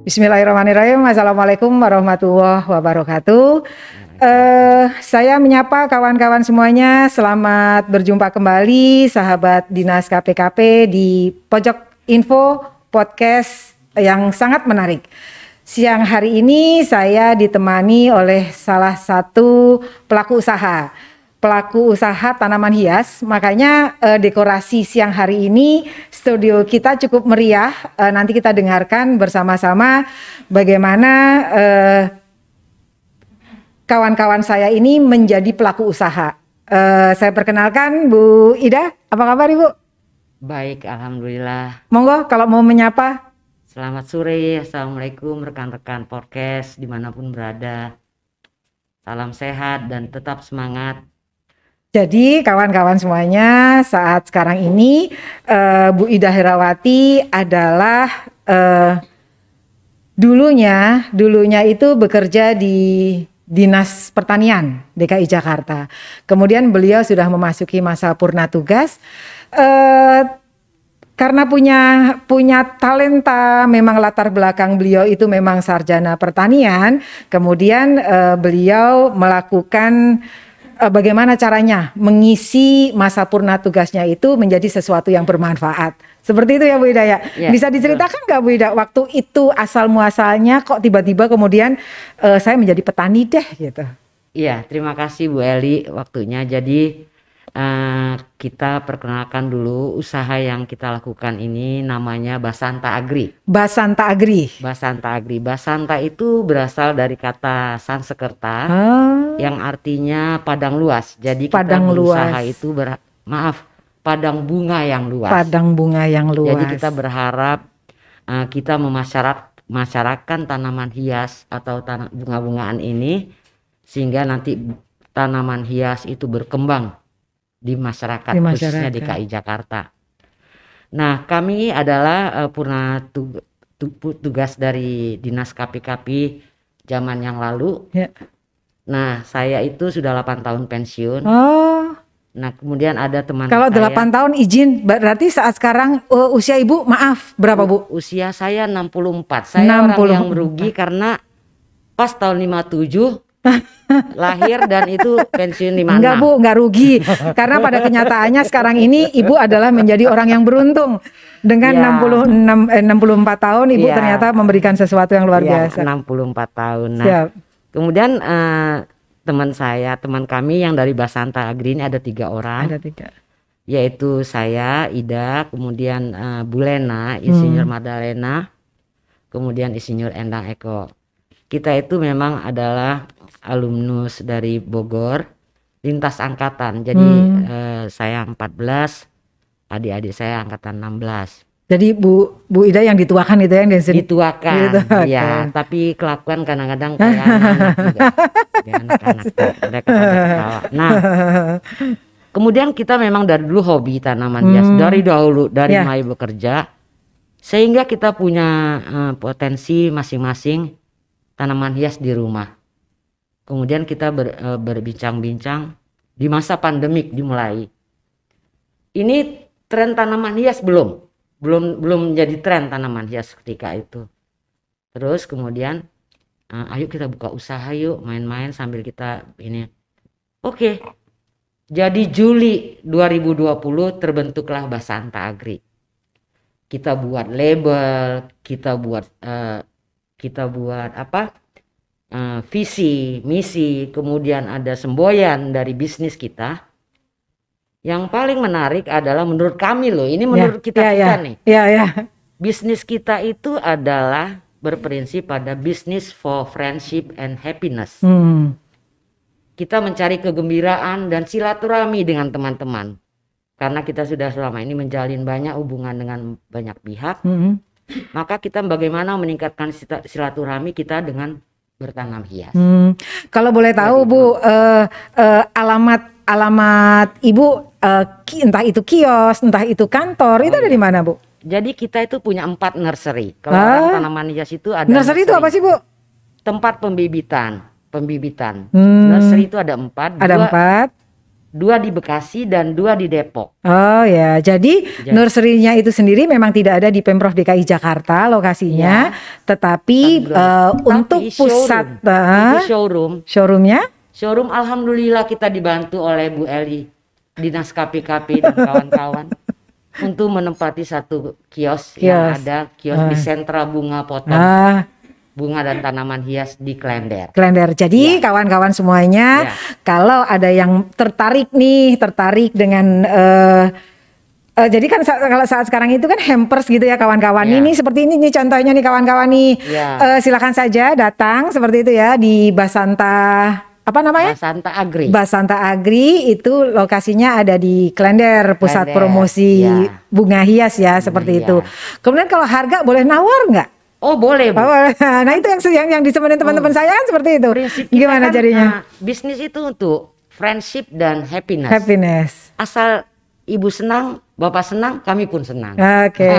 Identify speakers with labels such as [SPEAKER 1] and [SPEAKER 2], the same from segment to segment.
[SPEAKER 1] Bismillahirrahmanirrahim. Assalamualaikum warahmatullahi wabarakatuh. Saya menyapa kawan-kawan semuanya. Selamat berjumpa kembali sahabat Dinas KPKP di Pojok Info Podcast yang sangat menarik. Siang hari ini saya ditemani oleh salah satu pelaku usaha tanaman hias. Makanya dekorasi siang hari ini studio kita cukup meriah. Nanti kita dengarkan bersama-sama bagaimana kawan-kawan saya ini menjadi pelaku usaha. Saya perkenalkan Bu Ida. Apa kabar Ibu?
[SPEAKER 2] Baik, alhamdulillah.
[SPEAKER 1] Monggo kalau mau menyapa.
[SPEAKER 2] Selamat sore, assalamualaikum rekan-rekan podcast dimanapun berada. Salam sehat dan tetap semangat.
[SPEAKER 1] Jadi kawan-kawan semuanya, saat sekarang ini Bu Ida Herawati adalah dulunya itu bekerja di Dinas Pertanian DKI Jakarta. Kemudian beliau sudah memasuki masa purna tugas. Karena punya talenta, memang latar belakang beliau itu memang sarjana pertanian. Kemudian beliau melakukan bagaimana caranya mengisi masa purna tugasnya itu menjadi sesuatu yang bermanfaat. Seperti itu ya Bu Ida ya. Bisa diceritakan nggak Bu Ida waktu itu asal muasalnya kok tiba-tiba kemudian saya menjadi petani deh gitu.
[SPEAKER 2] Iya, terima kasih Bu Eli waktunya. Jadi kita perkenalkan dulu usaha yang kita lakukan ini namanya Basanta Agri.
[SPEAKER 1] Basanta Agri.
[SPEAKER 2] Basanta Agri. Basanta itu berasal dari kata Sanskerta yang artinya padang luas. Jadi kita berusaha itu padang bunga yang luas.
[SPEAKER 1] Padang bunga yang luas.
[SPEAKER 2] Jadi kita berharap kita memasyarakatkan tanaman hias atau bunga-bungaan ini sehingga nanti tanaman hias itu berkembang di masyarakat, khususnya DKI Jakarta. Nah, kami adalah purna tugas dari Dinas KPKP zaman yang lalu. Ya. Nah, saya itu sudah 8 tahun pensiun. Oh. Nah, kemudian ada teman
[SPEAKER 1] kalau
[SPEAKER 2] saya.
[SPEAKER 1] Kalau 8 tahun izin, berarti saat sekarang usia Ibu maaf berapa Bu?
[SPEAKER 2] Usia saya 64. Saya 64. Orang yang merugi karena pas tahun 57 lahir dan itu pensiun 56.
[SPEAKER 1] Enggak Bu, enggak rugi. Karena pada kenyataannya sekarang ini Ibu adalah menjadi orang yang beruntung. Dengan 64 tahun Ibu ternyata memberikan sesuatu yang luar biasa.
[SPEAKER 2] 64 tahun. Nah, kemudian teman kami yang dari Basanta Agri ini ada 3 orang. Ada 3. Yaitu saya, Ida, kemudian Bu Lena, Insinyur Madalena, kemudian Insinyur Endang Eko. Kita itu memang adalah alumnus dari Bogor, lintas angkatan. Jadi saya 14, adik-adik saya angkatan 16. Jadi Bu Ida yang dituakan itu yang dituakan. Ya, tapi kelakuan kadang-kadang kayak anak-anak juga. Anak-anak. Nah, kemudian kita memang dari dulu hobi tanaman hias dari dahulu, dari mulai bekerja, sehingga kita punya potensi masing-masing tanaman hias di rumah. Kemudian kita berbincang-bincang di masa pandemik dimulai. Ini tren tanaman hias belum jadi tren tanaman hias ketika itu. Terus kemudian ayo kita buka usaha yuk, main-main sambil kita ini. Oke. Jadi Juli 2020 terbentuklah Basanta Agri. Kita buat label, kita buat visi, misi, kemudian ada semboyan dari bisnis kita. Yang paling menarik adalah menurut kami loh, ini menurut kita nih. Bisnis kita itu adalah berprinsip pada business for friendship and happiness. Kita mencari kegembiraan dan silaturahmi dengan teman-teman. Karena kita sudah selama ini menjalin banyak hubungan dengan banyak pihak. Maka kita bagaimana meningkatkan silaturahmi kita dengan bertanam hias.
[SPEAKER 1] Kalau boleh tahu Bu, alamat Ibu entah itu kios, entah itu kantor, itu ada di mana Bu?
[SPEAKER 2] Jadi kita itu punya 4 nursery. Kalau orang tanaman hias itu ada
[SPEAKER 1] nursery itu apa sih Bu?
[SPEAKER 2] Tempat pembibitan. Nursery itu ada 4.
[SPEAKER 1] Ada 4.
[SPEAKER 2] 2 di Bekasi dan 2 di Depok.
[SPEAKER 1] Oh ya, jadi nursery-nya itu sendiri memang tidak ada di Pemprov DKI Jakarta lokasinya, tetapi untuk pusat showroomnya,
[SPEAKER 2] showroom alhamdulillah kita dibantu oleh Bu Eli, Dinas KPKP dan kawan-kawan untuk menempati satu kios yang ada kios di sentra bunga potong. Bunga dan tanaman hias di Klender.
[SPEAKER 1] Jadi kawan-kawan semuanya, kalau ada yang tertarik dengan jadi kan kalau saat sekarang itu kan hampers gitu ya kawan-kawan. Ini seperti ini nih contohnya nih kawan-kawan nih. Silakan saja datang seperti itu ya di Basanta. Apa namanya?
[SPEAKER 2] Basanta Agri.
[SPEAKER 1] Basanta Agri itu lokasinya ada di Klender, pusat promosi bunga hias ya, seperti itu. Kemudian kalau harga boleh nawar nggak?
[SPEAKER 2] Oh boleh, Bu.
[SPEAKER 1] Nah itu yang disemenin teman-teman saya kan seperti itu. Gimana
[SPEAKER 2] kan,
[SPEAKER 1] jadinya?
[SPEAKER 2] Bisnis itu untuk friendship dan happiness. Asal ibu senang, bapak senang, kami pun senang.
[SPEAKER 1] Oke,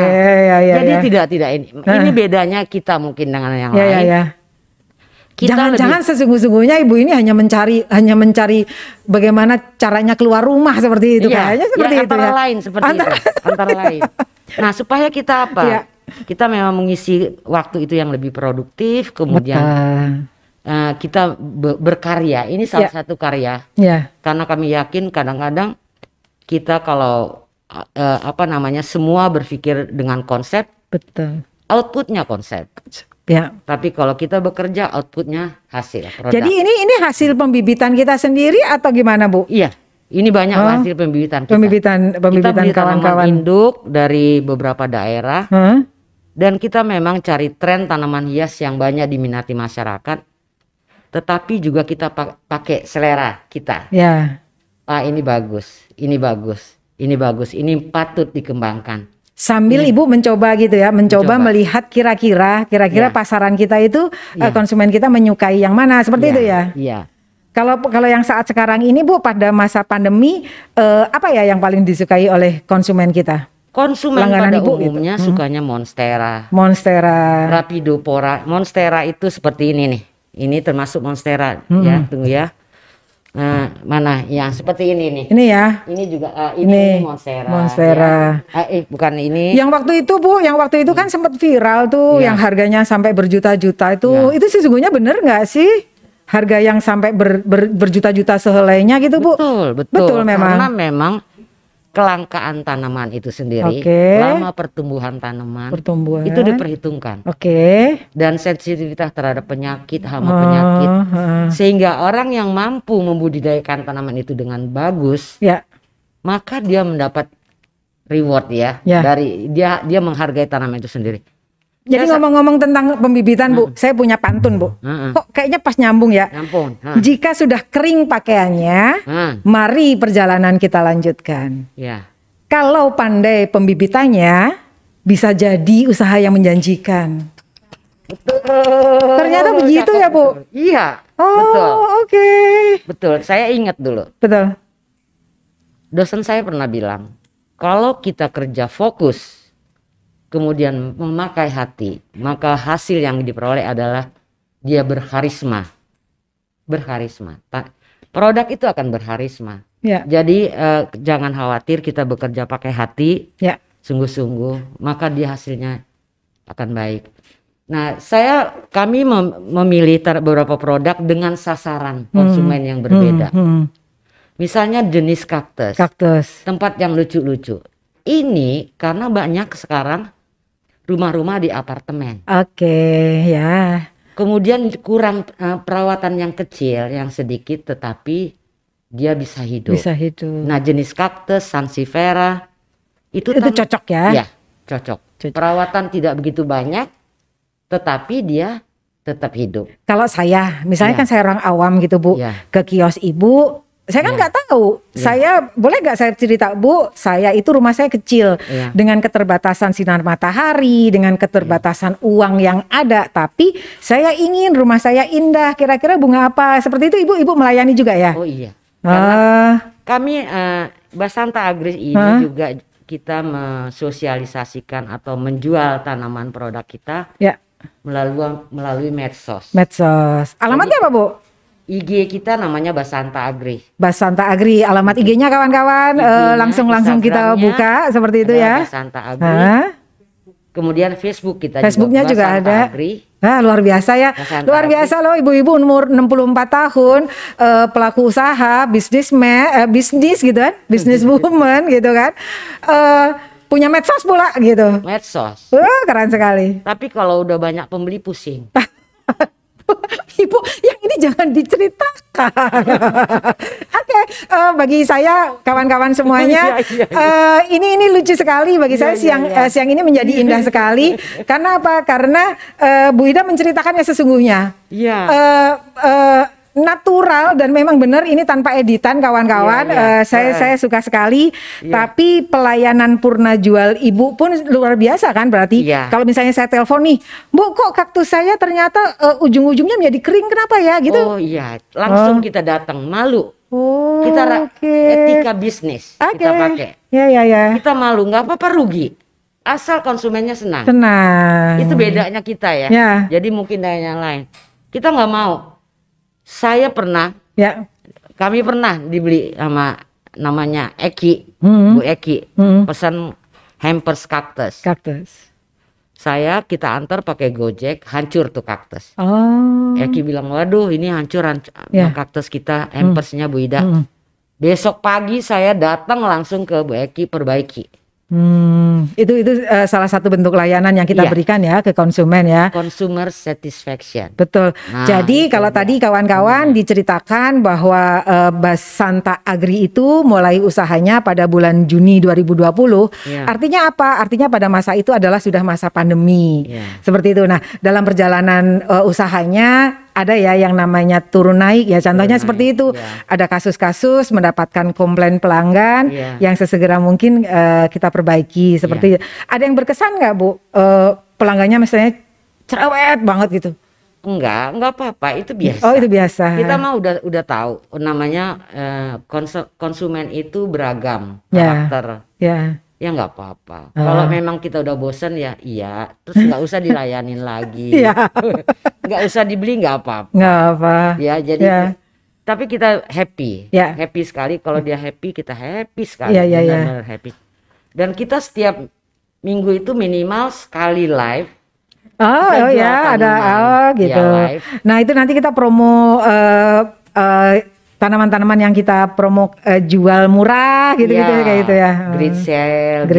[SPEAKER 2] jadi tidak ini. Ini bedanya kita mungkin dengan yang lain.
[SPEAKER 1] Jangan-jangan sesungguh-sungguhnya ibu ini hanya mencari bagaimana caranya keluar rumah seperti itu, kayaknya seperti itu
[SPEAKER 2] antara lain seperti itu. Antara lain. Nah supaya kita apa? Kita memang mengisi waktu itu yang lebih produktif, kemudian kita berkarya. Ini salah satu karya. Karena kami yakin kadang-kadang kita kalau semua berpikir dengan konsep, outputnya konsep. Tapi kalau kita bekerja, outputnya hasil produk.
[SPEAKER 1] Jadi ini hasil pembibitan kita sendiri atau gimana, Bu?
[SPEAKER 2] Iya. Ini banyak hasil pembibitan kita.
[SPEAKER 1] Pembibitan kawan-kawan
[SPEAKER 2] induk dari beberapa daerah. Dan kita memang cari tren tanaman hias yang banyak diminati masyarakat. Tetapi juga kita pakai selera kita. Ini bagus, ini bagus, ini bagus, ini patut dikembangkan.
[SPEAKER 1] Sambil Ibu mencoba gitu ya, mencoba melihat kira-kira pasaran kita itu konsumen kita menyukai yang mana, seperti itu ya. Kalau yang saat sekarang ini Bu, pada masa pandemi apa ya yang paling disukai oleh konsumen kita?
[SPEAKER 2] Konsumen pada umumnya sukanya Monstera, Rapidopora. Monstera itu seperti ini nih. Ini termasuk Monstera ya, tunggu ya. Mana yang seperti ini nih? Ini ya. Ini juga ini Monstera. Bukan ini.
[SPEAKER 1] Yang waktu itu kan sempat viral tuh, yang harganya sampai berjuta-juta itu. Itu sesungguhnya bener nggak sih? Harga yang sampai berjuta-juta sehelainya gitu, Bu?
[SPEAKER 2] Betul memang. Karena memang kelangkaan tanaman itu sendiri, lama pertumbuhan tanaman itu diperhitungkan. Dan sensitivitas terhadap penyakit, hama penyakit, sehingga orang yang mampu membudidayakan tanaman itu dengan bagus, maka dia mendapat reward dari dia menghargai tanaman itu sendiri.
[SPEAKER 1] Jadi ngomong-ngomong tentang pembibitan Bu, saya punya pantun Bu. Kok kayaknya pas nyambung ya. Jika sudah kering pakaiannya, mari perjalanan kita lanjutkan. Kalau pandai pembibitannya, bisa jadi usaha yang menjanjikan. Ternyata begitu ya Bu.
[SPEAKER 2] Iya.
[SPEAKER 1] Betul.
[SPEAKER 2] Betul. Saya ingat dulu. Dosen saya pernah bilang, kalau kita kerja fokus, kemudian memakai hati, maka hasil yang diperoleh adalah dia berkarisma. Produk itu akan berkarisma. Jadi jangan khawatir, kita bekerja pakai hati, sungguh-sungguh, maka dia hasilnya akan baik. Nah, kami memilih beberapa produk dengan sasaran konsumen yang berbeda. Misalnya jenis kaktus, tempat yang lucu-lucu. Ini karena banyak sekarang rumah-rumah di apartemen. Kemudian kurang perawatan yang kecil, yang sedikit, tetapi dia bisa hidup. Nah, jenis kaktus Sansevieria itu
[SPEAKER 1] cocok ya?
[SPEAKER 2] Ya, cocok. Perawatan tidak begitu banyak, tetapi dia tetap hidup.
[SPEAKER 1] Kalau saya, misalnya kan saya orang awam gitu Bu, ke kios Ibu. Saya kan nggak tahu. Saya boleh nggak saya cerita Bu? Saya itu rumah saya kecil dengan keterbatasan sinar matahari, dengan keterbatasan uang yang ada. Tapi saya ingin rumah saya indah. Kira-kira bunga apa? Seperti itu Ibu melayani juga ya?
[SPEAKER 2] Oh iya. Karena kami Basanta Agri ini juga kita mensosialisasikan atau menjual tanaman produk kita melalui medsos.
[SPEAKER 1] Alamatnya apa Bu?
[SPEAKER 2] IG kita namanya Basanta Agri.
[SPEAKER 1] Basanta Agri, alamat IG-nya kawan-kawan langsung kita buka seperti itu ya.
[SPEAKER 2] Basanta Agri. Kemudian
[SPEAKER 1] Facebooknya juga ada.
[SPEAKER 2] Agri.
[SPEAKER 1] Nah, luar biasa ya. Luar biasa loh ibu-ibu umur 64 tahun, pelaku usaha, bisnis gitu kan, bisnis woman gitu kan. Punya medsos pula gitu.
[SPEAKER 2] Medsos.
[SPEAKER 1] Keren sekali.
[SPEAKER 2] Tapi kalau udah banyak pembeli pusing.
[SPEAKER 1] Ibu, yang ini jangan diceritakan. Oke, bagi saya kawan-kawan semuanya, ini lucu sekali bagi saya siang ini menjadi indah sekali. Karena apa? Karena Bu Ida menceritakannya sesungguhnya. Natural dan memang benar ini tanpa editan kawan-kawan. Saya suka sekali. Tapi pelayanan purna jual ibu pun luar biasa kan berarti. Kalau misalnya saya telepon nih, Bu kok kaktus saya ternyata ujung-ujungnya menjadi kering, kenapa ya gitu?
[SPEAKER 2] Oh iya, langsung kita datang, malu. Kita etika bisnis kita pakai.
[SPEAKER 1] Ya.
[SPEAKER 2] Kita malu, nggak apa-apa rugi. Asal konsumennya senang. Itu bedanya kita ya. Jadi mungkin dari yang lain. Kita nggak mau. Saya pernah, kami pernah dibeli sama namanya Eki, Bu Eki, pesan hampers kaktus. Kita antar pakai Gojek, hancur tuh kaktus. Eki bilang, waduh ini hancur kaktus kita, hampersnya Bu Ida. Besok pagi saya datang langsung ke Bu Eki perbaiki.
[SPEAKER 1] Itu salah satu bentuk layanan yang kita berikan ya ke konsumen ya.
[SPEAKER 2] Consumer satisfaction.
[SPEAKER 1] Betul. Jadi kalau tadi kawan-kawan diceritakan bahwa Basanta Agri itu mulai usahanya pada bulan Juni 2020. Artinya apa? Artinya pada masa itu adalah sudah masa pandemi. Seperti itu. Nah, dalam perjalanan usahanya ada ya yang namanya turun naik ya, contohnya seperti itu. Ada kasus-kasus mendapatkan komplain pelanggan yang sesegera mungkin kita perbaiki seperti ada yang berkesan nggak Bu, pelanggannya misalnya cerewet banget gitu?
[SPEAKER 2] Enggak apa-apa, itu biasa.
[SPEAKER 1] Oh, itu biasa.
[SPEAKER 2] Kita mah udah tahu namanya konsumen itu beragam karakter. Ya nggak apa-apa. Kalau memang kita udah bosen terus nggak usah dilayanin lagi. Nggak usah dibeli, nggak apa-apa.
[SPEAKER 1] Nggak apa.
[SPEAKER 2] Ya jadi. Tapi kita happy, happy sekali. Kalau dia happy, kita happy sekali. Benar-benar happy. Dan kita setiap minggu itu minimal sekali live.
[SPEAKER 1] Ada gitu. Nah itu nanti kita promo tanaman-tanaman yang kita promo jual murah gitu-gitu kayak gitu ya.
[SPEAKER 2] Great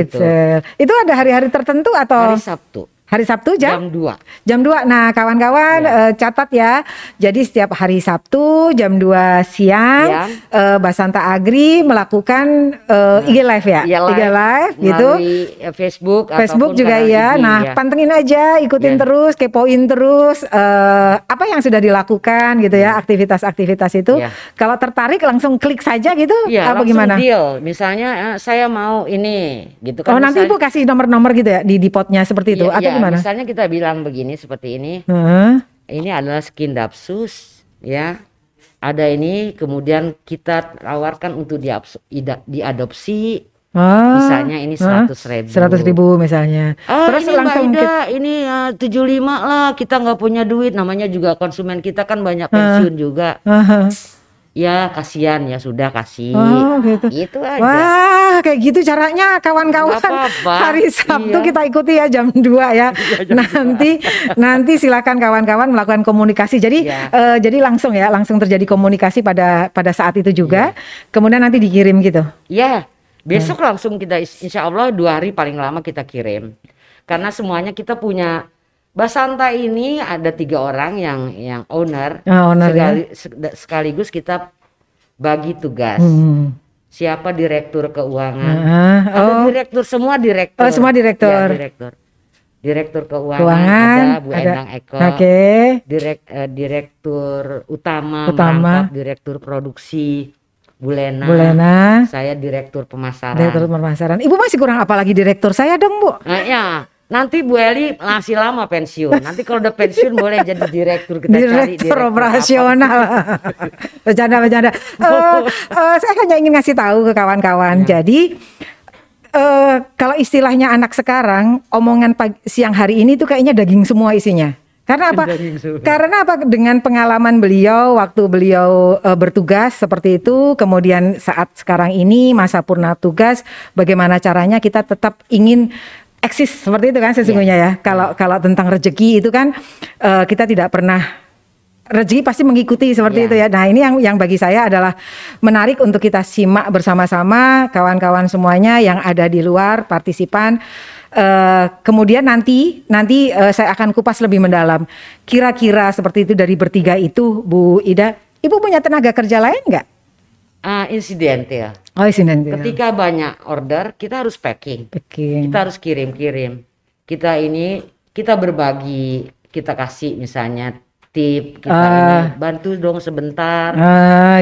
[SPEAKER 2] sale.
[SPEAKER 1] Itu ada hari-hari tertentu atau?
[SPEAKER 2] Hari Sabtu.
[SPEAKER 1] Hari Sabtu jam
[SPEAKER 2] 2.
[SPEAKER 1] Jam 2. Nah, kawan-kawan catat ya. Jadi setiap hari Sabtu jam 2 siang Basanta Agri melakukan IG live ya. IG live gitu. Facebook juga ya. Nah, pantengin aja, ikutin terus, kepoin terus apa yang sudah dilakukan gitu ya, aktivitas-aktivitas itu. Kalau tertarik langsung klik saja gitu apa gimana?
[SPEAKER 2] Deal. Misalnya saya mau ini gitu kan.
[SPEAKER 1] Nanti Ibu kasih nomor-nomor gitu ya di potnya seperti itu atau gimana?
[SPEAKER 2] Misalnya kita bilang begini seperti ini. Ini adalah skin dapsus ya. Ada ini kemudian kita tawarkan untuk diadopsi. Misalnya ini 100.000.
[SPEAKER 1] 100.000 misalnya.
[SPEAKER 2] Terus ini langsung ini 75 lah, kita nggak punya duit, namanya juga konsumen kita kan banyak pensiun juga. Ya kasihan ya sudah kasih. Gitu aja.
[SPEAKER 1] Wah kayak gitu caranya kawan-kawan. Hari Sabtu kita ikuti ya jam 2 ya. Nanti silakan kawan-kawan melakukan komunikasi. Jadi langsung terjadi komunikasi pada saat itu juga. Kemudian nanti dikirim gitu.
[SPEAKER 2] Besok langsung kita insya Allah 2 hari paling lama kita kirim. Karena semuanya kita punya. Basanta ini ada 3 orang yang owner, sekaligus kita bagi tugas. Siapa direktur keuangan? Ada direktur, semua direktur.
[SPEAKER 1] Semua direktur.
[SPEAKER 2] Direktur keuangan ada Bu Endang Eko. Direktur utama. Merangkap direktur produksi Bu Lena. Saya direktur pemasaran.
[SPEAKER 1] Ibu masih kurang apa lagi direktur saya dong Bu?
[SPEAKER 2] Nanti Bu Eli masih lama pensiun. Nanti kalau udah pensiun boleh jadi direktur, kita cari direktur
[SPEAKER 1] operasional. Bercanda. Saya hanya ingin ngasih tahu ke kawan-kawan. Jadi kalau istilahnya anak sekarang, omongan siang hari ini tuh kayaknya daging semua isinya. Karena apa? Karena apa? Dengan pengalaman beliau waktu beliau bertugas seperti itu, kemudian saat sekarang ini masa purna tugas, bagaimana caranya kita tetap ingin eksis seperti itu kan sesungguhnya ya. Kalau tentang rezeki itu kan kita tidak pernah, rezeki pasti mengikuti seperti itu ya. Nah, ini yang bagi saya adalah menarik untuk kita simak bersama-sama kawan-kawan semuanya yang ada di luar partisipan. Kemudian nanti saya akan kupas lebih mendalam. Kira-kira seperti itu dari bertiga itu, Bu Ida, Ibu punya tenaga kerja lain nggak?
[SPEAKER 2] Insidental.
[SPEAKER 1] Oh, insidental.
[SPEAKER 2] Ketika banyak order, kita harus packing. Kita harus kirim-kirim. Kita berbagi, kita kasih misalnya tip, kita ini bantu dong sebentar.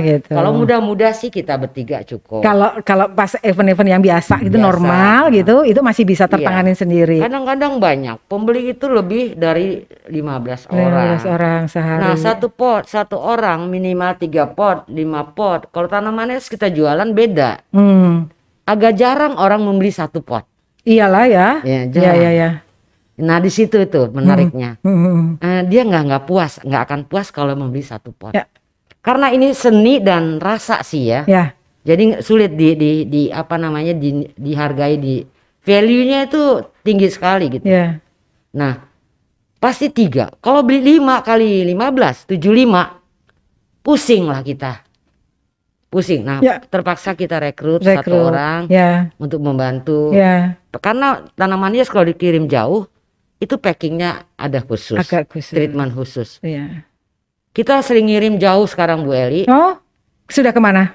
[SPEAKER 1] Gitu.
[SPEAKER 2] Kalau muda-muda sih kita bertiga cukup.
[SPEAKER 1] Kalau pas event-event yang biasa gitu normal gitu, itu masih bisa tertanganin sendiri.
[SPEAKER 2] Kadang-kadang banyak pembeli itu lebih dari 15 orang.
[SPEAKER 1] 15 orang sehari.
[SPEAKER 2] Nah, satu orang minimal 3 pot, 5 pot. Kalau tanamannya kita jualan beda. Agak jarang orang membeli 1 pot.
[SPEAKER 1] Iyalah ya.
[SPEAKER 2] Iya. Nah di situ itu menariknya. Dia nggak puas, nggak akan puas kalau membeli 1 pot. Karena ini seni dan rasa sih ya. Jadi sulit dihargai, value-nya itu tinggi sekali gitu. Nah pasti 3. Kalau beli 5 kali 15, 75, pusing lah kita. Pusing. Nah terpaksa kita rekrut 1 orang untuk membantu. Karena tanamannya kalau dikirim jauh, itu packingnya ada khusus, treatment khusus. Kita sering ngirim jauh sekarang Bu Eli.
[SPEAKER 1] Oh, sudah kemana?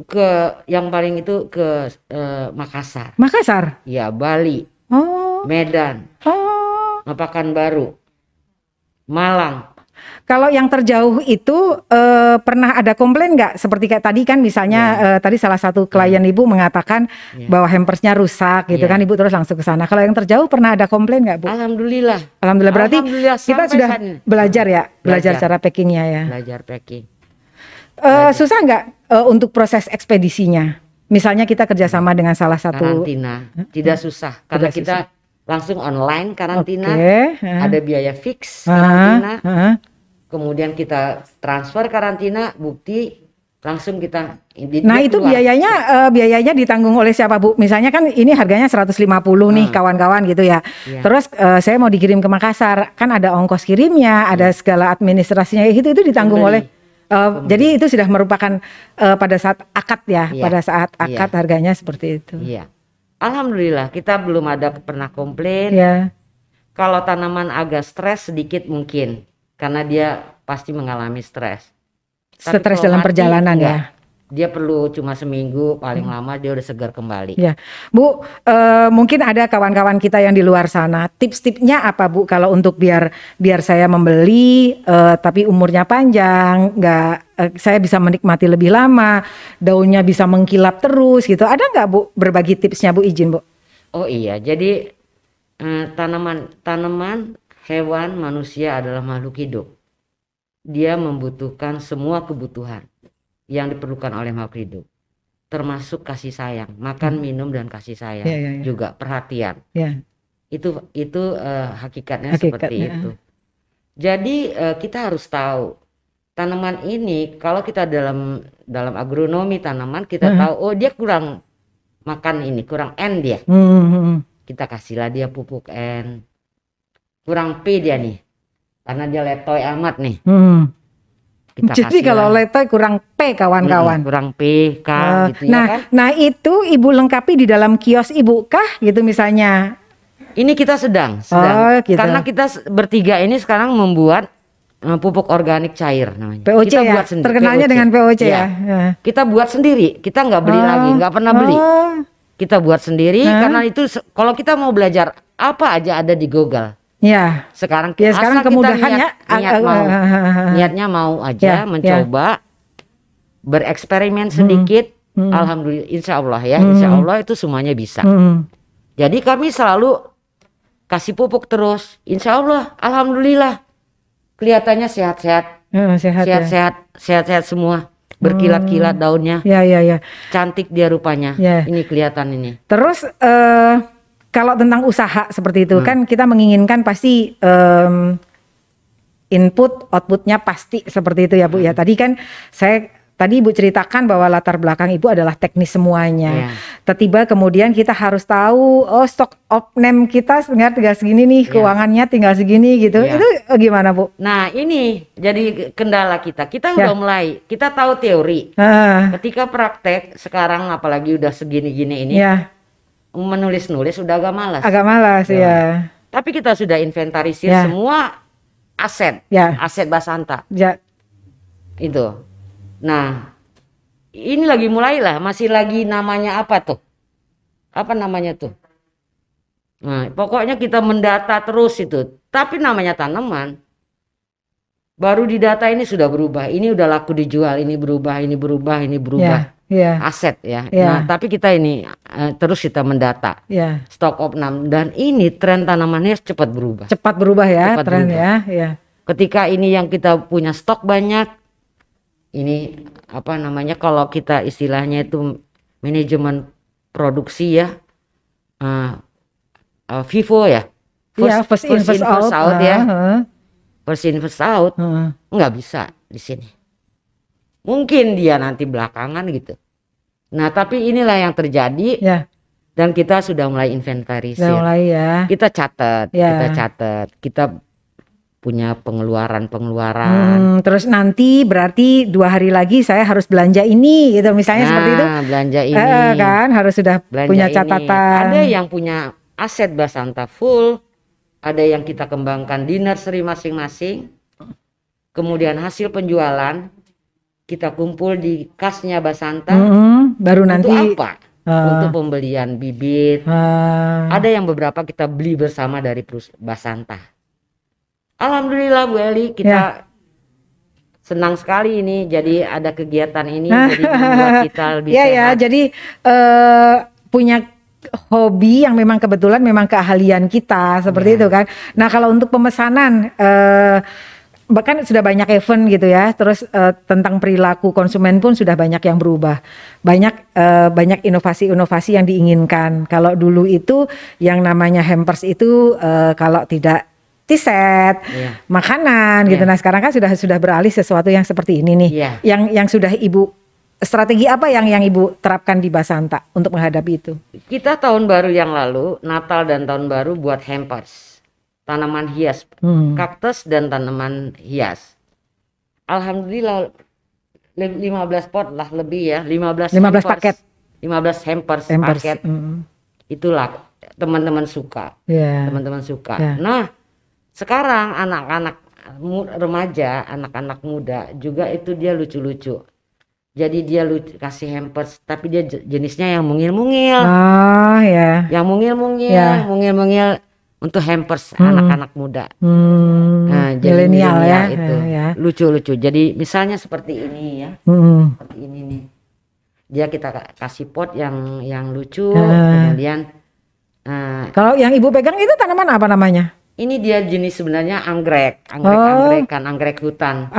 [SPEAKER 2] Ke yang paling itu ke Makassar.
[SPEAKER 1] Makassar?
[SPEAKER 2] Ya, Bali. Medan. Pekanbaru. Malang. Kalau
[SPEAKER 1] yang terjauh itu pernah ada komplain nggak? Seperti kayak tadi kan misalnya tadi salah satu klien Ibu mengatakan bahwa hampersnya rusak gitu kan, Ibu terus langsung ke sana. Kalau yang terjauh pernah ada komplain nggak Bu?
[SPEAKER 2] Alhamdulillah.
[SPEAKER 1] Berarti kita sudah belajar ya, belajar cara packingnya ya.
[SPEAKER 2] Belajar packing.
[SPEAKER 1] Susah nggak untuk proses ekspedisinya? Misalnya kita kerjasama dengan salah satu
[SPEAKER 2] karantina, tidak susah karena kita langsung online karantina, ada biaya fix karantina. Kemudian kita transfer karantina, bukti langsung kita.
[SPEAKER 1] Nah itu biayanya ditanggung oleh siapa Bu? Misalnya kan ini harganya 150 nih kawan-kawan gitu ya. Terus saya mau dikirim ke Makassar, kan ada ongkos kirimnya, ada segala administrasinya itu ditanggung oleh. Jadi itu sudah merupakan pada saat akad ya, pada saat akad harganya seperti itu.
[SPEAKER 2] Alhamdulillah kita belum ada pernah komplain. Kalau tanaman agak stres sedikit mungkin. Karena dia pasti mengalami stres.
[SPEAKER 1] Stres dalam perjalanan ya.
[SPEAKER 2] Dia perlu cuma seminggu paling lama dia udah segar kembali.
[SPEAKER 1] Bu, mungkin ada kawan-kawan kita yang di luar sana. Tips-tipsnya apa Bu kalau untuk biar saya membeli tapi umurnya panjang, saya bisa menikmati lebih lama, daunnya bisa mengkilap terus gitu. Ada nggak Bu berbagi tipsnya Bu, izin Bu?
[SPEAKER 2] Oh iya, jadi tanaman, hewan, manusia adalah makhluk hidup. Dia membutuhkan semua kebutuhan yang diperlukan oleh makhluk hidup, termasuk kasih sayang, makan, minum dan kasih sayang, juga perhatian. Itu hakikatnya seperti itu. Jadi kita harus tahu tanaman ini, kalau kita dalam agronomi tanaman kita tahu, oh dia kurang makan ini, kurang N dia. Kita kasihlah dia pupuk N. Kurang P dia nih, karena dia letoy amat nih.
[SPEAKER 1] Jadi kalau letoy kurang P kawan-kawan.
[SPEAKER 2] Kurang P, K gitu ya kan.
[SPEAKER 1] Nah itu Ibu lengkapi di dalam kios Ibu kah gitu misalnya?
[SPEAKER 2] Ini kita sedang. Gitu. Karena kita bertiga ini sekarang membuat pupuk organik cair namanya.
[SPEAKER 1] POC
[SPEAKER 2] kita
[SPEAKER 1] ya?
[SPEAKER 2] Buat sendiri.
[SPEAKER 1] Terkenalnya dengan POC ya?
[SPEAKER 2] Kita buat sendiri, kita nggak beli lagi, nggak pernah beli. Kita buat sendiri karena itu kalau kita mau belajar apa aja ada di Google. Sekarang
[SPEAKER 1] kemudahan
[SPEAKER 2] niatnya mau aja mencoba bereksperimen sedikit. Alhamdulillah, insya Allah ya, insya Allah itu semuanya bisa. Jadi kami selalu kasih pupuk terus, insya Allah, alhamdulillah kelihatannya sehat-sehat semua, berkilat-kilat daunnya, cantik dia rupanya. Ini kelihatan ini.
[SPEAKER 1] Terus kalau tentang usaha seperti itu kan kita menginginkan pasti input outputnya pasti seperti itu ya Bu ya. Tadi Ibu ceritakan bahwa latar belakang Ibu adalah teknis semuanya. Tiba kemudian kita harus tahu, oh stok opname kita tinggal segini nih, keuangannya tinggal segini gitu. Itu gimana Bu?
[SPEAKER 2] Nah ini jadi kendala kita. Kita udah mulai, kita tahu teori. Ketika praktek sekarang apalagi udah segini-gini ini, menulis-nulis udah agak malas.
[SPEAKER 1] Agak malas ya.
[SPEAKER 2] Tapi kita sudah inventarisir semua aset, aset Basanta. Itu. Nah, ini lagi mulailah, masih lagi namanya apa tuh? Apa namanya tuh? Nah, pokoknya kita mendata terus itu. Tapi namanya tanaman, baru di data ini sudah berubah. Ini udah laku dijual, ini berubah, ini berubah, ini berubah. Aset ya. Nah, tapi kita ini terus kita mendata stok opname dan ini tren tanamannya cepat berubah.
[SPEAKER 1] Cepat berubah ya, cepat tren berubah.
[SPEAKER 2] Ketika ini yang kita punya stok banyak. Ini apa namanya kalau kita istilahnya itu manajemen produksi ya, FIFO ya, first in first out ya, first in first out nggak bisa di sini. Mungkin dia nanti belakangan gitu. Nah tapi inilah yang terjadi dan kita sudah mulai inventarisir, kita catat, kita punya pengeluaran.
[SPEAKER 1] Terus nanti berarti 2 hari lagi saya harus belanja ini gitu misalnya seperti itu.
[SPEAKER 2] Belanja ini
[SPEAKER 1] kan harus sudah belanja punya catatan.
[SPEAKER 2] Ada yang punya aset Basanta full, ada yang kita kembangkan di nursery masing-masing. Kemudian hasil penjualan kita kumpul di kasnya Basanta.
[SPEAKER 1] Baru nanti
[SPEAKER 2] untuk apa? Untuk pembelian bibit. Ada yang beberapa kita beli bersama dari Basanta. Alhamdulillah Bu Eli, kita senang sekali ini jadi ada kegiatan ini jadi membuat kita lebih sehat.
[SPEAKER 1] Jadi punya hobi yang memang kebetulan memang keahlian kita seperti itu kan. Nah kalau untuk pemesanan bahkan sudah banyak event gitu ya. Terus tentang perilaku konsumen pun sudah banyak yang berubah. Banyak inovasi-inovasi yang diinginkan. Kalau dulu itu yang namanya hampers itu kalau tidak T-set, makanan gitu. Nah sekarang kan sudah beralih sesuatu yang seperti ini nih. Yang sudah Ibu, strategi apa yang Ibu terapkan di Basanta untuk menghadapi itu?
[SPEAKER 2] Kita tahun baru yang lalu, Natal dan tahun baru buat hampers, tanaman hias, kaktus dan tanaman hias. Alhamdulillah 15 pot lah lebih ya, 15 hampers,
[SPEAKER 1] paket.
[SPEAKER 2] 15 hampers. Paket. Itulah teman-teman suka. Teman-teman suka. Nah, sekarang anak-anak remaja, anak-anak muda juga itu dia lucu-lucu. Jadi dia kasih hampers, tapi dia jenisnya yang mungil-mungil. Yang mungil-mungil untuk hampers anak-anak muda. Nah, milenial ya itu. Lucu-lucu. Jadi misalnya seperti ini ya. Seperti ini nih. Dia kita kasih pot yang lucu, kemudian
[SPEAKER 1] kalau yang Ibu pegang itu tanaman apa namanya?
[SPEAKER 2] Ini dia jenis sebenarnya anggrek hutan. Anggrek hutan.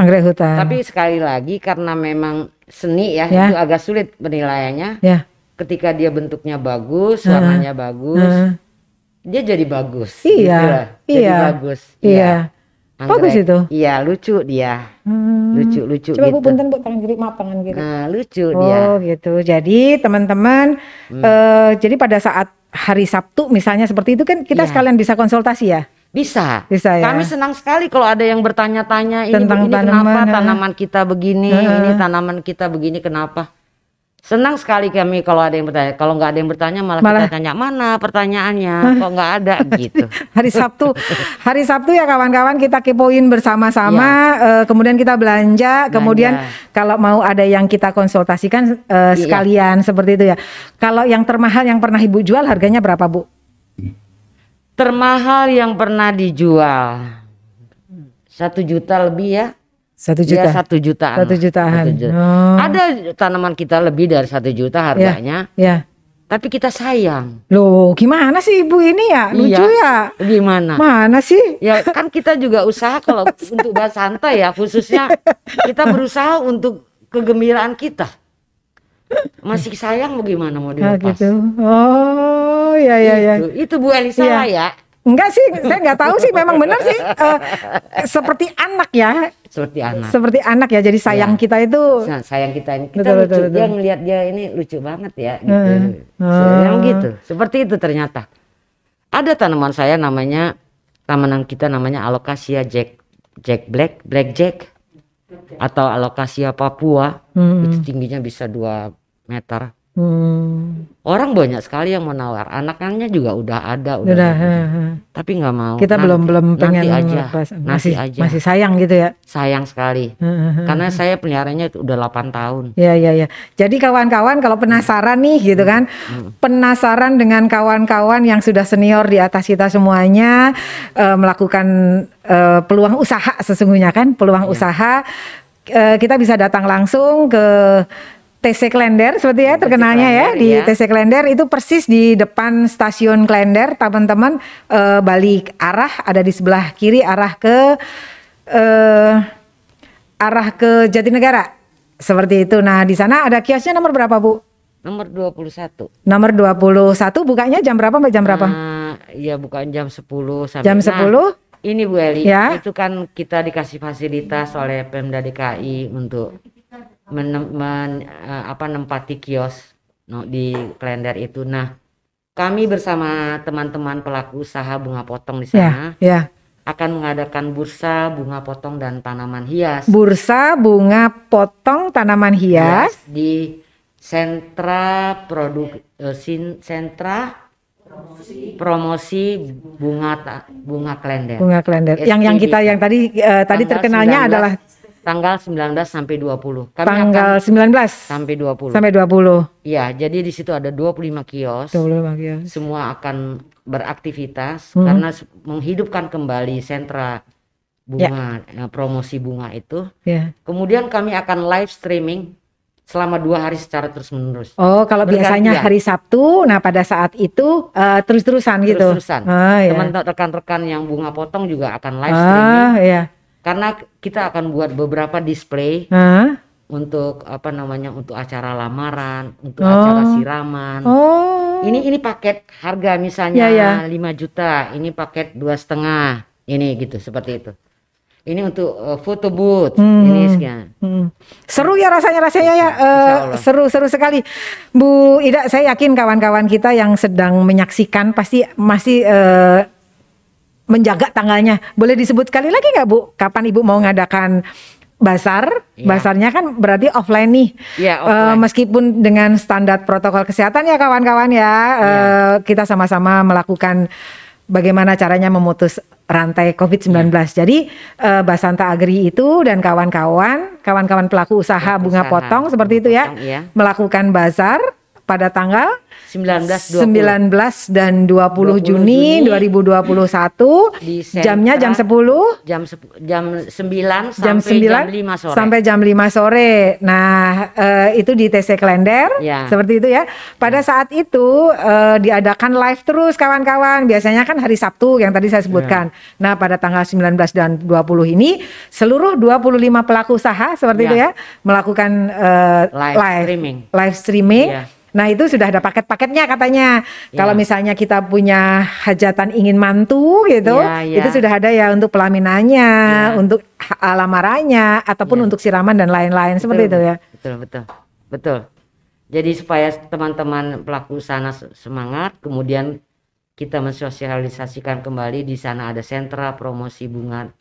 [SPEAKER 2] Tapi sekali lagi karena memang seni ya, itu agak sulit penilaiannya. Ketika dia bentuknya bagus, warnanya bagus, dia jadi bagus. Jadi bagus.
[SPEAKER 1] Bagus itu.
[SPEAKER 2] Iya, lucu dia. Lucu
[SPEAKER 1] Coba
[SPEAKER 2] gitu.
[SPEAKER 1] Bu punten Bu tangan kiri, maaf tangan kiri.
[SPEAKER 2] Nah, lucu dia.
[SPEAKER 1] Gitu. Jadi teman-teman jadi pada saat hari Sabtu misalnya seperti itu kan kita sekalian bisa konsultasi ya?
[SPEAKER 2] Bisa
[SPEAKER 1] ya.
[SPEAKER 2] Kami senang sekali kalau ada yang bertanya-tanya ini
[SPEAKER 1] tanaman,
[SPEAKER 2] kenapa tanaman kita begini, ini tanaman kita begini kenapa. Senang sekali kami kalau ada yang bertanya. Kalau nggak ada yang bertanya malah kita tanya mana pertanyaannya, kok nggak ada gitu. Hari Sabtu ya kawan-kawan kita kepoin bersama-sama, kemudian kita belanja, kemudian kalau mau ada yang kita konsultasikan sekalian seperti itu ya. Kalau yang termahal yang pernah Ibu jual harganya berapa Bu? Termahal yang pernah dijual 1 juta lebih ya.
[SPEAKER 1] 1 juta.
[SPEAKER 2] 1 jutaan.
[SPEAKER 1] 1 jutaan.
[SPEAKER 2] Ada tanaman kita lebih dari 1 juta harganya. Tapi kita sayang.
[SPEAKER 1] Loh, gimana sih Ibu ini ya? Lucu ya.
[SPEAKER 2] Gimana?
[SPEAKER 1] Mana sih?
[SPEAKER 2] Ya kan kita juga usaha kalau untuk Basanta ya, khususnya kita berusaha untuk kegembiraan kita. Masih sayang bagaimana mau dilepas?
[SPEAKER 1] Gitu. Oh, ya.
[SPEAKER 2] Itu Bu Elisa ya.
[SPEAKER 1] Enggak sih, saya nggak tahu sih, memang benar sih. Seperti anak ya.
[SPEAKER 2] Seperti anak.
[SPEAKER 1] Seperti anak ya, jadi sayang kita itu.
[SPEAKER 2] Sayang kita ini, kita lucu, dia ngelihat dia ini lucu banget ya gitu. Yang gitu, seperti itu ternyata. Ada tanaman saya namanya, tanaman kita namanya Alocasia Black Jack atau Alocasia Papua. Itu tingginya bisa 2 meter. Orang banyak sekali yang mau nawar, anaknya juga udah ada, tapi nggak mau.
[SPEAKER 1] Kita belum pengen
[SPEAKER 2] aja,
[SPEAKER 1] masih sayang gitu ya.
[SPEAKER 2] Sayang sekali, karena saya peliharanya itu udah 8 tahun.
[SPEAKER 1] Ya. Jadi kawan-kawan kalau penasaran nih gitu kan, penasaran dengan kawan-kawan yang sudah senior di atas kita semuanya, melakukan peluang usaha sesungguhnya kan, peluang usaha, kita bisa datang langsung ke TC Klender seperti ya terkenalnya ya di TC Klender, itu persis di depan stasiun Klender teman-teman, balik arah ada di sebelah kiri arah ke Jatinegara seperti itu. Nah di sana ada kiosnya nomor berapa Bu?
[SPEAKER 2] Nomor 21.
[SPEAKER 1] Nomor 21 bukanya jam berapa sampai jam berapa?
[SPEAKER 2] Ya bukan jam 10 sampai
[SPEAKER 1] jam 10.
[SPEAKER 2] Ini Bu Eli ya. Itu kan kita dikasih fasilitas oleh Pemda DKI untuk menempati kios di Klender itu. Nah, kami bersama teman-teman pelaku usaha bunga potong di sana akan mengadakan bursa bunga potong dan tanaman hias.
[SPEAKER 1] Bursa bunga potong tanaman hias
[SPEAKER 2] di sentra promosi bunga Klender.
[SPEAKER 1] Bunga Klender. Yang tadi terkenalnya
[SPEAKER 2] 19,
[SPEAKER 1] adalah
[SPEAKER 2] tanggal 19 sampai 20.
[SPEAKER 1] Tanggal 19
[SPEAKER 2] sampai 20.
[SPEAKER 1] Sampai 20.
[SPEAKER 2] Iya, jadi di situ ada 25 kios. 25 kios. Semua akan beraktivitas karena menghidupkan kembali sentra bunga, promosi bunga itu. Kemudian kami akan live streaming selama 2 hari secara terus-menerus. Oh, kalau biasanya hari Sabtu, nah pada saat itu terus-terusan gitu. Teman-teman rekan-rekan yang bunga potong juga akan live streaming. Karena kita akan buat beberapa display untuk untuk acara lamaran, untuk acara siraman. Ini paket harga misalnya 5 juta, ini paket 2,5, ini gitu seperti itu. Ini untuk foto booth, ini sekian. Seru ya rasanya ya, seru sekali. Bu Ida, saya yakin kawan-kawan kita yang sedang menyaksikan pasti masih menjaga tanggalnya. Boleh disebut sekali lagi nggak Bu? Kapan Ibu mau ngadakan basar? Basarnya kan berarti offline nih. Offline. Meskipun dengan standar protokol kesehatan ya kawan-kawan ya. Kita sama-sama melakukan bagaimana caranya memutus rantai COVID-19. Jadi Basanta Agri itu dan kawan-kawan pelaku usaha bunga potong seperti itu ya, melakukan basar pada tanggal 19 dan 20 Juni 2021 jamnya jam 10 jam 9 sampai jam 5 sore. Nah, itu di TC Klender seperti itu ya. Pada saat itu diadakan live terus kawan-kawan. Biasanya kan hari Sabtu yang tadi saya sebutkan. Nah, pada tanggal 19 dan 20 ini seluruh 25 pelaku usaha seperti itu ya melakukan live streaming. Nah itu sudah ada paket-paketnya katanya. Kalau misalnya kita punya hajatan ingin mantu gitu, itu sudah ada ya untuk pelaminannya, untuk lamarannya, ataupun untuk siraman dan lain-lain seperti itu ya. Betul. Jadi supaya teman-teman pelaku usaha semangat, kemudian kita mensosialisasikan kembali di sana ada sentra promosi bunga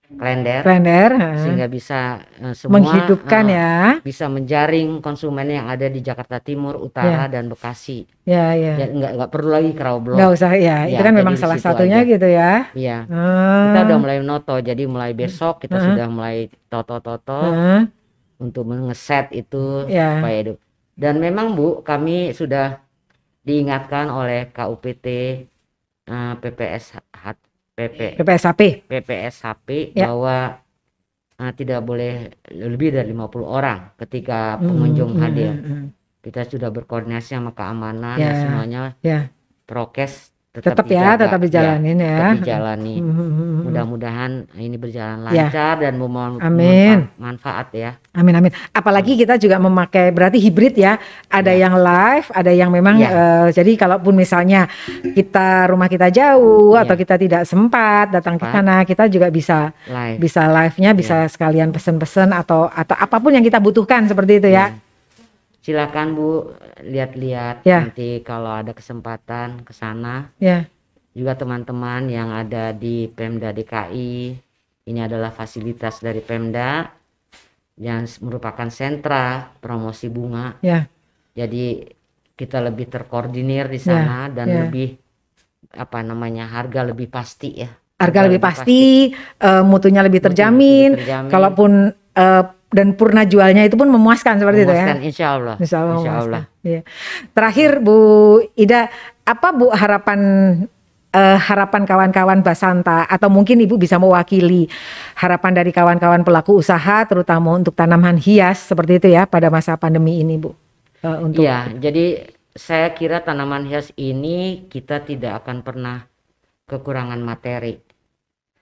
[SPEAKER 2] Klender, sehingga bisa semua
[SPEAKER 1] menghidupkan
[SPEAKER 2] bisa menjaring konsumen yang ada di Jakarta Timur, Utara dan Bekasi. Nggak perlu lagi crowd block.
[SPEAKER 1] Nggak usah itu kan memang salah satunya aja. Gitu ya.
[SPEAKER 2] Kita udah mulai noto, jadi mulai besok kita sudah mulai toto untuk mengeset itu supaya hidup. Dan memang Bu, kami sudah diingatkan oleh KUPT PPSHP bahwa tidak boleh lebih dari 50 orang ketika pengunjung hadir. Kita sudah berkoordinasi sama keamanan semuanya prokes
[SPEAKER 1] tetap ya, tetap dijalanin ya.
[SPEAKER 2] Tetap dijalani. Mudah-mudahan ini berjalan
[SPEAKER 1] Ya.
[SPEAKER 2] lancar dan
[SPEAKER 1] Amin.
[SPEAKER 2] manfaat ya.
[SPEAKER 1] Amin amin. Apalagi kita juga memakai berarti hibrid ya. Ada yang live, ada yang memang jadi kalaupun misalnya rumah kita jauh atau kita tidak sempat datang ke sana, kita juga bisa live-nya, bisa sekalian pesen-pesen atau apapun yang kita butuhkan seperti itu ya.
[SPEAKER 2] Silakan Bu, lihat-lihat nanti kalau ada kesempatan ke sana. Juga teman-teman yang ada di Pemda DKI, ini adalah fasilitas dari Pemda yang merupakan sentra promosi bunga. Jadi kita lebih terkoordinir di sana dan lebih harga lebih pasti ya.
[SPEAKER 1] Harga lebih pasti, mutunya lebih terjamin. Kalaupun dan purna jualnya itu pun memuaskan seperti itu ya.
[SPEAKER 2] Insya Allah.
[SPEAKER 1] Insya Allah. Ya. Terakhir Bu Ida, apa Bu harapan kawan-kawan Basanta atau mungkin Ibu bisa mewakili harapan dari kawan-kawan pelaku usaha terutama untuk tanaman hias seperti itu ya pada masa pandemi ini Bu.
[SPEAKER 2] Iya, jadi saya kira tanaman hias ini kita tidak akan pernah kekurangan materi.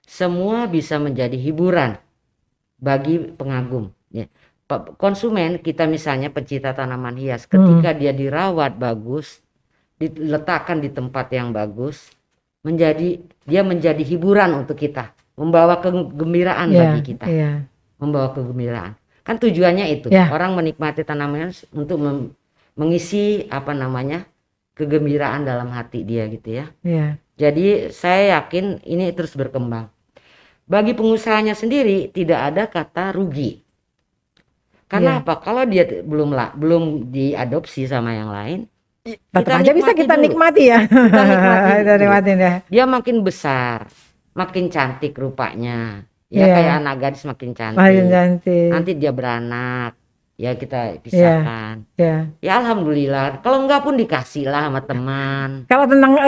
[SPEAKER 2] Semua bisa menjadi hiburan bagi pengagum. Konsumen kita misalnya pecinta tanaman hias, ketika dia dirawat bagus, diletakkan di tempat yang bagus, dia menjadi hiburan untuk kita, membawa kegembiraan bagi kita, membawa kegembiraan. Kan tujuannya itu, orang menikmati tanaman hias untuk mengisi kegembiraan dalam hati dia gitu ya. Jadi saya yakin ini terus berkembang. Bagi pengusahanya sendiri tidak ada kata rugi. Karena apa? Kalau dia belum diadopsi sama yang lain,
[SPEAKER 1] tetap aja bisa kita nikmati ya. Kita nikmatin ya.
[SPEAKER 2] Dia makin besar, makin cantik rupanya. Ya kayak anak gadis makin cantik. Nanti dia beranak, ya kita pisahkan. Ya alhamdulillah. Kalau enggak pun dikasih lah sama teman.
[SPEAKER 1] Kalau tentang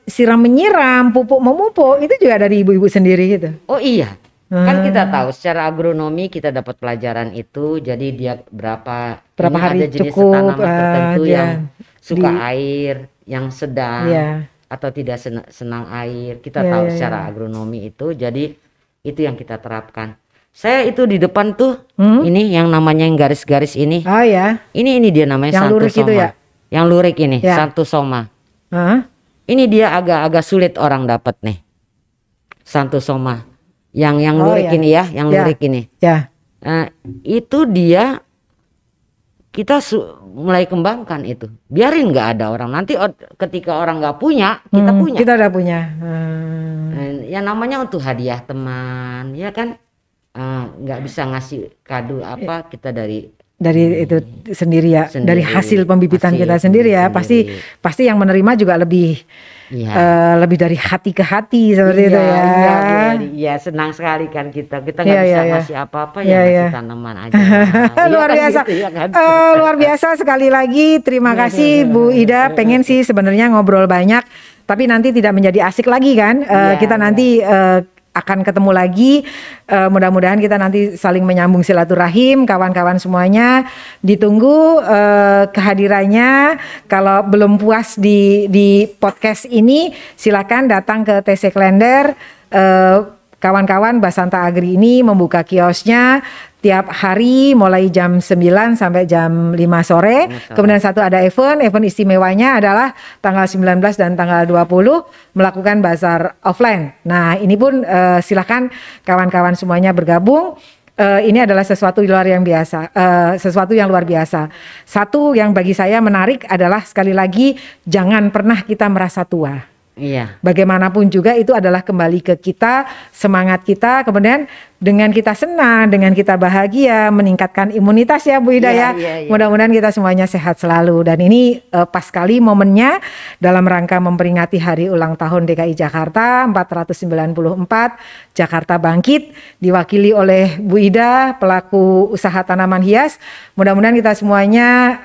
[SPEAKER 1] siram menyiram, pupuk memupuk itu juga dari ibu-ibu sendiri gitu.
[SPEAKER 2] Oh iya. Kan kita tahu secara agronomi kita dapat pelajaran itu, jadi dia berapa
[SPEAKER 1] hari
[SPEAKER 2] ada jenis
[SPEAKER 1] cukup,
[SPEAKER 2] tanaman tertentu yang suka air, yang sedang atau tidak senang air. Kita tahu secara agronomi itu, jadi itu yang kita terapkan. Saya itu di depan tuh ini yang namanya yang garis-garis ini.
[SPEAKER 1] Oh ya.
[SPEAKER 2] Ini dia namanya
[SPEAKER 1] yang lurik itu ya.
[SPEAKER 2] Yang lurik ini Xanthosoma. Ini dia agak-agak sulit orang dapat nih. Xanthosoma. Yang lurik ini ya, yang lurik ini. Itu dia kita mulai kembangkan itu. Biarin nggak ada orang. Nanti ketika orang nggak punya, kita punya.
[SPEAKER 1] Kita udah punya.
[SPEAKER 2] Ya namanya untuk hadiah teman, ya kan. Nggak bisa ngasih kado apa kita dari
[SPEAKER 1] itu sendiri ya, dari hasil pembibitan kita sendiri ya. Pasti yang menerima juga lebih dari hati ke hati seperti itu ya.
[SPEAKER 2] Iya, senang sekali kan kita nggak bisa ngasih apa-apa ngasih tanaman aja.
[SPEAKER 1] Luar biasa. Luar biasa sekali lagi. Terima kasih Bu Ida. Pengen sih sebenarnya ngobrol banyak, tapi nanti tidak menjadi asik lagi kan. Kita nanti akan ketemu lagi, mudah-mudahan kita nanti saling menyambung silaturahim. Kawan-kawan semuanya ditunggu kehadirannya. Kalau belum puas di podcast ini, silakan datang ke TC Klender. Kawan-kawan Basanta Agri ini membuka kiosnya tiap hari mulai jam 9 sampai jam 5 sore. Kemudian satu ada event istimewanya adalah tanggal 19 dan tanggal 20 melakukan bazar offline. Nah ini pun silakan kawan-kawan semuanya bergabung. Ini adalah sesuatu luar yang biasa, sesuatu yang luar biasa. Satu yang bagi saya menarik adalah sekali lagi jangan pernah kita merasa tua. Bagaimanapun juga itu adalah kembali ke kita, semangat kita, kemudian dengan kita senang, dengan kita bahagia, meningkatkan imunitas ya Bu Ida ya. Mudah-mudahan kita semuanya sehat selalu. Dan ini pas sekali momennya dalam rangka memperingati hari ulang tahun DKI Jakarta 494, Jakarta Bangkit, diwakili oleh Bu Ida, pelaku usaha tanaman hias. Mudah-mudahan kita semuanya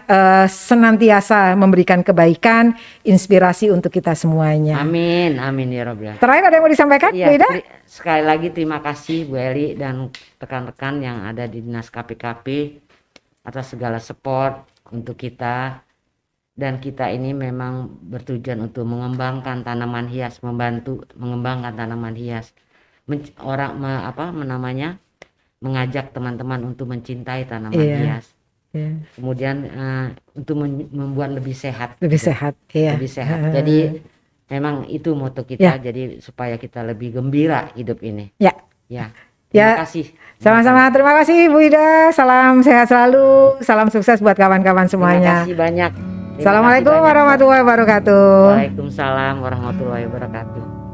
[SPEAKER 1] senantiasa memberikan kebaikan, inspirasi untuk kita semuanya.
[SPEAKER 2] Amin, amin ya Rabbal.
[SPEAKER 1] Terakhir ada yang mau disampaikan Bu Ida?
[SPEAKER 2] Sekali lagi terima kasih Bu Eli dan rekan-rekan yang ada di Dinas KPKP atas segala support untuk kita. dan kita ini memang bertujuan untuk mengembangkan tanaman hias, membantu mengembangkan tanaman hias. Mengajak teman-teman untuk mencintai tanaman hias. Kemudian untuk membuat lebih sehat.
[SPEAKER 1] Lebih sehat.
[SPEAKER 2] Lebih sehat. Jadi memang itu moto kita. Jadi supaya kita lebih gembira hidup ini. Terima kasih.
[SPEAKER 1] Sama-sama, terima kasih Bu Ida. Salam sehat selalu, salam sukses buat kawan-kawan semuanya.
[SPEAKER 2] Terima kasih banyak.
[SPEAKER 1] Assalamualaikum warahmatullahi wabarakatuh.
[SPEAKER 2] Waalaikumsalam warahmatullahi wabarakatuh.